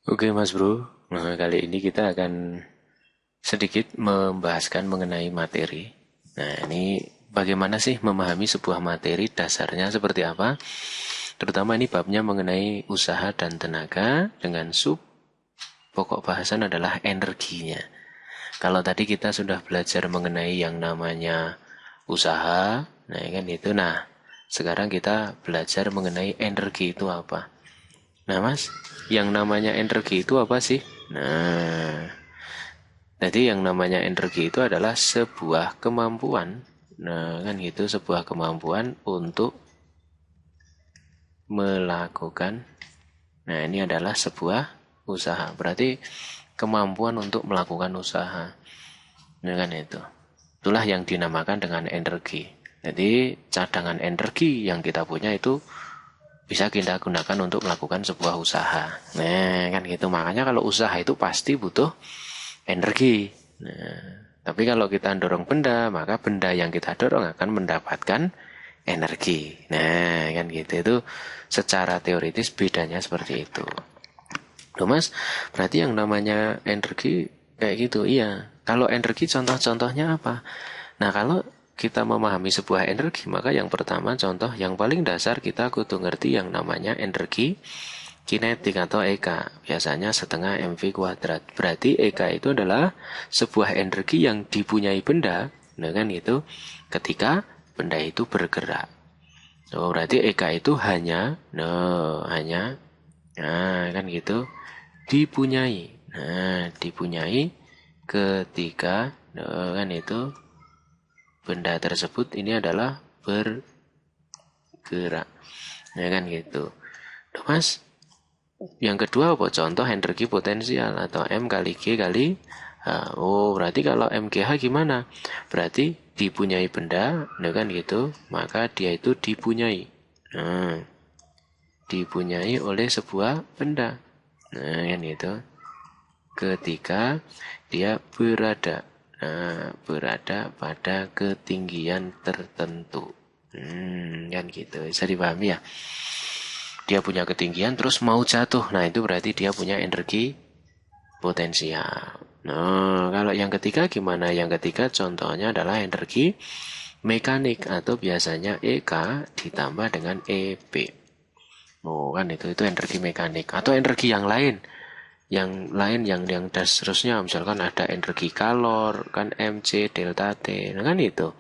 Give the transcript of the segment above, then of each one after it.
Oke Mas Bro, nah, kali ini kita akan sedikit membahaskan mengenai materi. Nah ini bagaimana sih memahami sebuah materi, dasarnya seperti apa? Terutama ini babnya mengenai usaha dan tenaga dengan sub pokok bahasan adalah energinya. Kalau tadi kita sudah belajar mengenai yang namanya usaha, nah kan itu. Nah sekarang kita belajar mengenai energi itu apa. Nah Mas, yang namanya energi itu apa sih? Nah, jadi yang namanya energi itu adalah sebuah kemampuan. Nah, kan gitu, sebuah kemampuan untuk melakukan. Nah, ini adalah sebuah usaha. Berarti kemampuan untuk melakukan usaha. Nah, kan itu. Itulah yang dinamakan dengan energi. Jadi, cadangan energi yang kita punya itu bisa kita gunakan untuk melakukan sebuah usaha. Nah, kan gitu. Makanya kalau usaha itu pasti butuh energi. Nah, tapi kalau kita dorong benda, maka benda yang kita dorong akan mendapatkan energi. Nah, kan gitu. Itu secara teoritis bedanya seperti itu. Loh Mas, berarti yang namanya energi kayak gitu. Iya. Kalau energi contoh-contohnya apa? Nah, kalau kita memahami sebuah energi, maka yang pertama contoh yang paling dasar kita kudu ngerti yang namanya energi kinetik atau EK. Biasanya setengah mv kuadrat. Berarti EK itu adalah sebuah energi yang dipunyai benda, nah kan itu, ketika benda itu bergerak. Oh, berarti EK itu hanya, nah kan gitu, dipunyai. Nah, dipunyai ketika, nah, kan itu, benda tersebut ini adalah bergerak. Nah kan gitu. Duh, Mas, yang kedua apa? Contoh energi potensial atau M kali G kali H. Oh, berarti kalau MGH gimana? Berarti dipunyai benda, nah kan gitu, maka dia itu dipunyai. Nah, dipunyai oleh sebuah benda. Nah, kan gitu. Ketika dia berada. Nah, berada pada ketinggian tertentu. Kan gitu. Bisa dipahami ya? Dia punya ketinggian terus mau jatuh. Nah, itu berarti dia punya energi potensial. Nah, kalau yang ketiga gimana? Yang ketiga contohnya adalah energi mekanik atau biasanya EK ditambah dengan EB. Oh, kan itu energi mekanik atau energi yang lain. Yang lain yang seterusnya misalkan ada energi kalor, kan MC delta T. Nah, kan itu.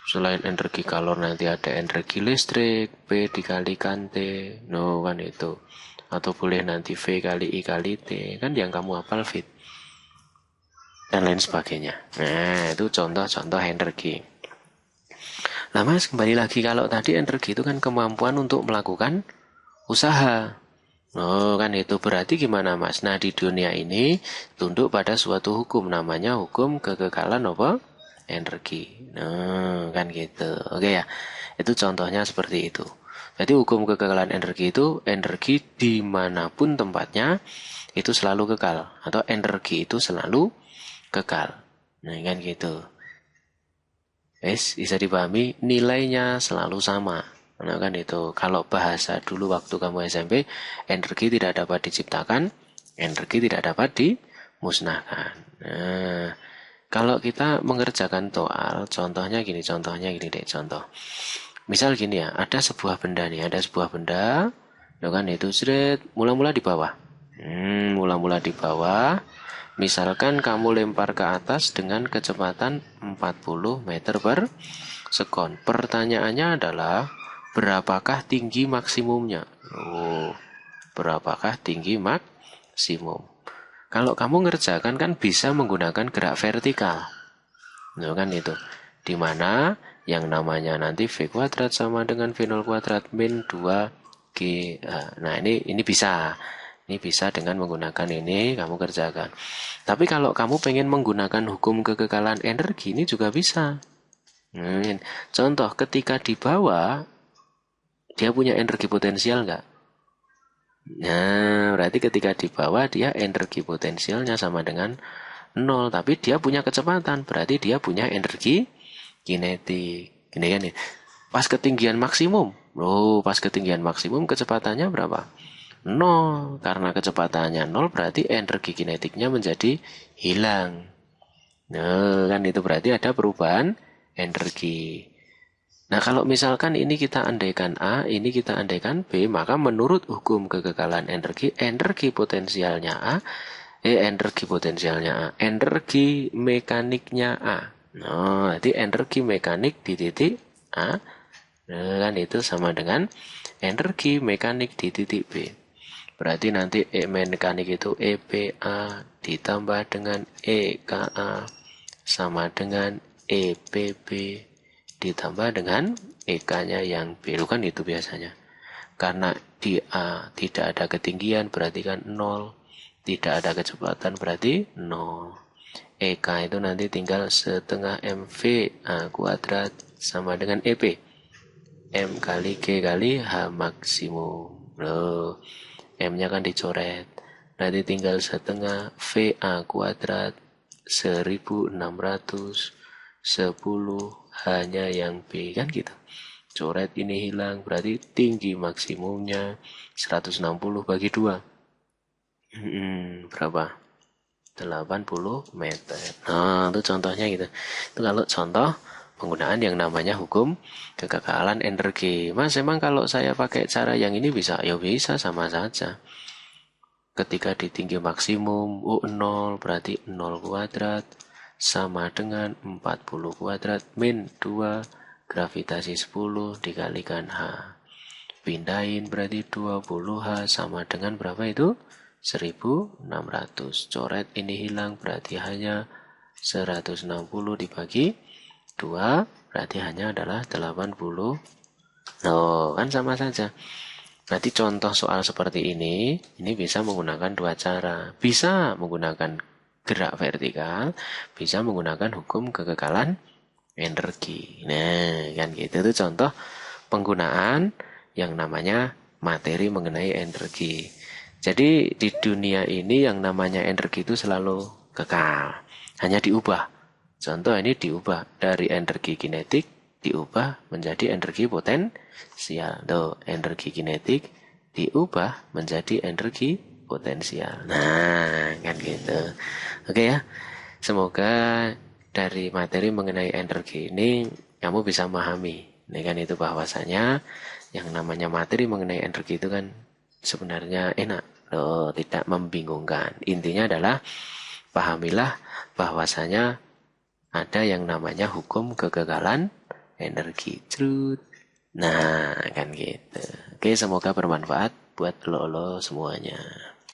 Selain energi kalor nanti ada energi listrik, P dikalikan T, no kan itu. Atau boleh nanti V kali I kali T, kan yang kamu hafal fit. Dan lain sebagainya. Nah, itu contoh-contoh energi. Nah mas, kembali lagi kalau tadi energi itu kan kemampuan untuk melakukan usaha. Oh kan itu berarti gimana mas? Nah di dunia ini tunduk pada suatu hukum namanya hukum kekekalan apa? Energi. Nah kan gitu. Oke ya, itu contohnya seperti itu. Jadi hukum kekekalan energi itu energi dimanapun tempatnya itu selalu kekal atau energi itu selalu kekal. Nah kan gitu. Bisa dipahami nilainya selalu sama. Nah kan itu, kalau bahasa dulu waktu kamu SMP, energi tidak dapat diciptakan, energi tidak dapat dimusnahkan. Nah, kalau kita mengerjakan soal, contohnya gini deh, contoh. Misal gini ya, ada sebuah benda nih, ada sebuah benda, nah kan itu, mula-mula di bawah. Mula-mula di bawah, misalkan kamu lempar ke atas dengan kecepatan 40 meter per sekon. Pertanyaannya adalah, berapakah tinggi maksimumnya? Oh, berapakah tinggi maksimum? Kalau kamu ngerjakan kan bisa menggunakan gerak vertikal. Nah, kan itu. Dimana yang namanya nanti V kuadrat sama dengan V0 kuadrat min 2G. Nah, ini bisa. Ini bisa dengan menggunakan ini kamu kerjakan. Tapi kalau kamu pengen menggunakan hukum kekekalan energi ini juga bisa. Contoh ketika di bawah dia punya energi potensial nggak? Nah, berarti ketika di bawah dia energi potensialnya sama dengan 0, tapi dia punya kecepatan, berarti dia punya energi kinetik. Gini kan nih. Pas ketinggian maksimum. Pas ketinggian maksimum kecepatannya berapa? nol. Karena kecepatannya nol berarti energi kinetiknya menjadi hilang. Nah, kan itu berarti ada perubahan energi. Nah, kalau misalkan ini kita andaikan A, ini kita andaikan B, maka menurut hukum kekekalan energi, energi potensialnya A, energi mekaniknya A. Nah, jadi energi mekanik di titik A, nah, kan itu sama dengan energi mekanik di titik B. Berarti nanti E mekanik itu EPA ditambah dengan EKA sama dengan EPB ditambah dengan EK-nya yang B. Kan itu biasanya. Karena di A tidak ada ketinggian berarti kan 0. Tidak ada kecepatan berarti 0. EK itu nanti tinggal setengah MV A kuadrat sama dengan EP. M kali G kali H maksimum. Loh, M-nya kan dicoret. Nanti tinggal setengah VA kuadrat 1610 hanya yang B kan gitu. Coret ini hilang berarti tinggi maksimumnya 160 bagi 2. Berapa? 80 meter. Nah, itu contohnya gitu. Itu kalau contoh penggunaan yang namanya hukum kekekalan energi. Mas, emang kalau saya pakai cara yang ini bisa? Ya bisa, sama saja. Ketika di tinggi maksimum U0 berarti 0 kuadrat sama dengan 40 kuadrat min 2 gravitasi 10 dikalikan H. Pindahin berarti 20H sama dengan berapa itu? 1600. Coret ini hilang berarti hanya 160 dibagi 2 berarti hanya adalah 80. Loh, kan sama saja. Berarti contoh soal seperti ini bisa menggunakan dua cara. Bisa menggunakan gerak vertikal, bisa menggunakan hukum kekekalan energi. Nah, kan gitu. Itu contoh penggunaan yang namanya materi mengenai energi. Jadi di dunia ini yang namanya energi itu selalu kekal, hanya diubah. Contoh ini diubah dari energi kinetik diubah menjadi energi potensial. Tuh, energi kinetik diubah menjadi energi potensial. Nah, kan gitu. Oke ya. Semoga dari materi mengenai energi ini kamu bisa memahami. Ini kan itu bahwasanya yang namanya materi mengenai energi itu kan sebenarnya enak. Loh, tidak membingungkan. Intinya adalah pahamilah bahwasanya ada yang namanya hukum kegagalan energi. Cerut. Nah, kan gitu. Oke, semoga bermanfaat buat lo semuanya.